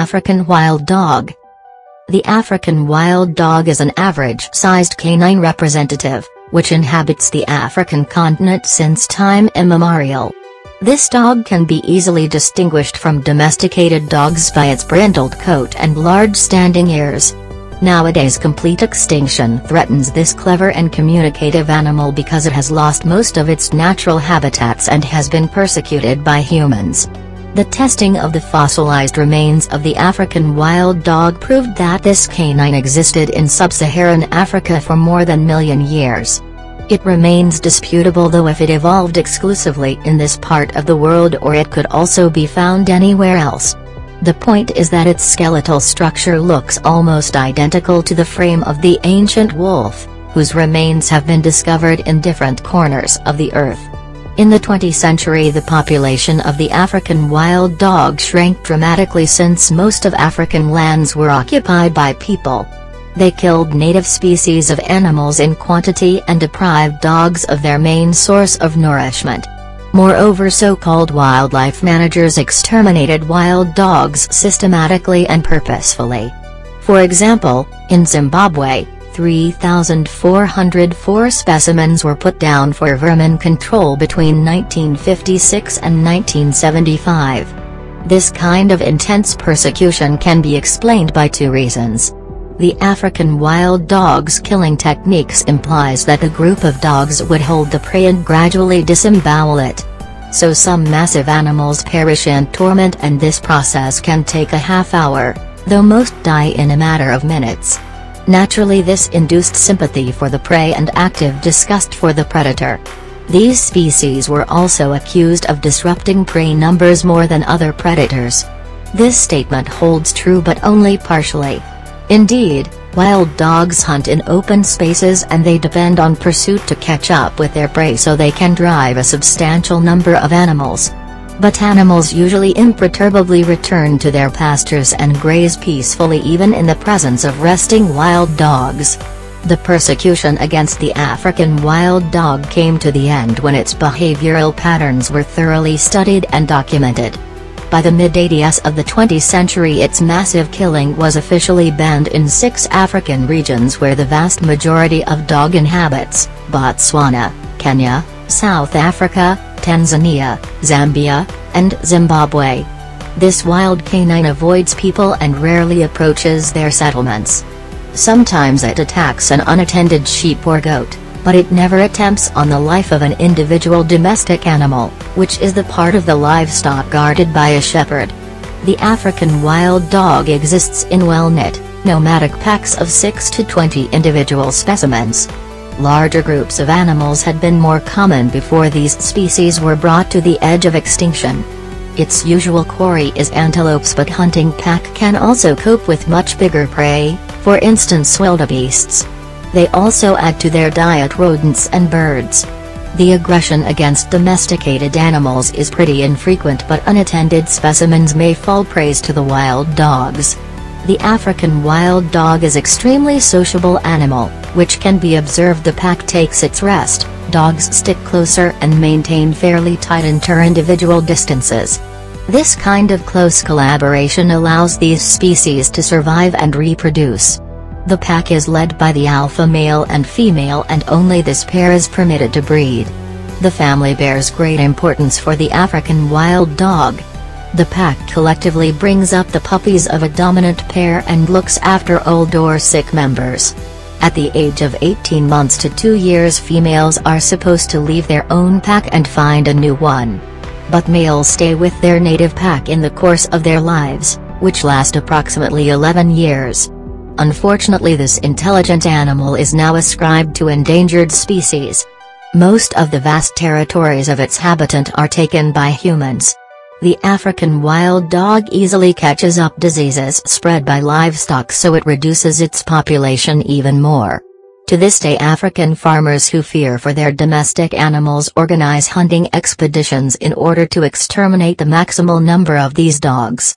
African wild dog. The African wild dog is an average-sized canine representative, which inhabits the African continent since time immemorial. This dog can be easily distinguished from domesticated dogs by its brindled coat and large standing ears. Nowadays, complete extinction threatens this clever and communicative animal because it has lost most of its natural habitats and has been persecuted by humans. The testing of the fossilized remains of the African wild dog proved that this canine existed in sub-Saharan Africa for more than a million years. It remains disputable though if it evolved exclusively in this part of the world or it could also be found anywhere else. The point is that its skeletal structure looks almost identical to the frame of the ancient wolf, whose remains have been discovered in different corners of the earth. In the 20th century, the population of the African wild dog shrank dramatically since most of African lands were occupied by people. They killed native species of animals in quantity and deprived dogs of their main source of nourishment. Moreover, so-called wildlife managers exterminated wild dogs systematically and purposefully. For example, in Zimbabwe, 3,404 specimens were put down for vermin control between 1956 and 1975. This kind of intense persecution can be explained by two reasons. The African wild dog's killing techniques implies that a group of dogs would hold the prey and gradually disembowel it. So some massive animals perish in torment, and this process can take a half hour, though most die in a matter of minutes. Naturally, this induced sympathy for the prey and active disgust for the predator. These species were also accused of disrupting prey numbers more than other predators. This statement holds true but only partially. Indeed, wild dogs hunt in open spaces and they depend on pursuit to catch up with their prey so they can drive a substantial number of animals. But animals usually imperturbably return to their pastures and graze peacefully even in the presence of resting wild dogs. The persecution against the African wild dog came to the end when its behavioral patterns were thoroughly studied and documented. By the mid-80s of the 20th century, its massive killing was officially banned in 6 African regions where the vast majority of dog inhabits: Botswana, Kenya, South Africa, Tanzania, Zambia, and Zimbabwe. This wild canine avoids people and rarely approaches their settlements. Sometimes it attacks an unattended sheep or goat, but it never attempts on the life of an individual domestic animal, which is the part of the livestock guarded by a shepherd. The African wild dog exists in well-knit, nomadic packs of 6 to 20 individual specimens. Larger groups of animals had been more common before these species were brought to the edge of extinction. Its usual quarry is antelopes, but hunting pack can also cope with much bigger prey, for instance wildebeests. They also add to their diet rodents and birds. The aggression against domesticated animals is pretty infrequent, but unattended specimens may fall prey to the wild dogs. The African wild dog is extremely sociable animal, which can be observed. The pack takes its rest, dogs stick closer and maintain fairly tight inter-individual distances. This kind of close collaboration allows these species to survive and reproduce. The pack is led by the alpha male and female, and only this pair is permitted to breed. The family bears great importance for the African wild dog. The pack collectively brings up the puppies of a dominant pair and looks after old or sick members. At the age of 18 months to 2 years, females are supposed to leave their own pack and find a new one. But males stay with their native pack in the course of their lives, which last approximately 11 years. Unfortunately, this intelligent animal is now ascribed to endangered species. Most of the vast territories of its habitat are taken by humans. The African wild dog easily catches up diseases spread by livestock, so it reduces its population even more. To this day, African farmers who fear for their domestic animals organize hunting expeditions in order to exterminate the maximal number of these dogs.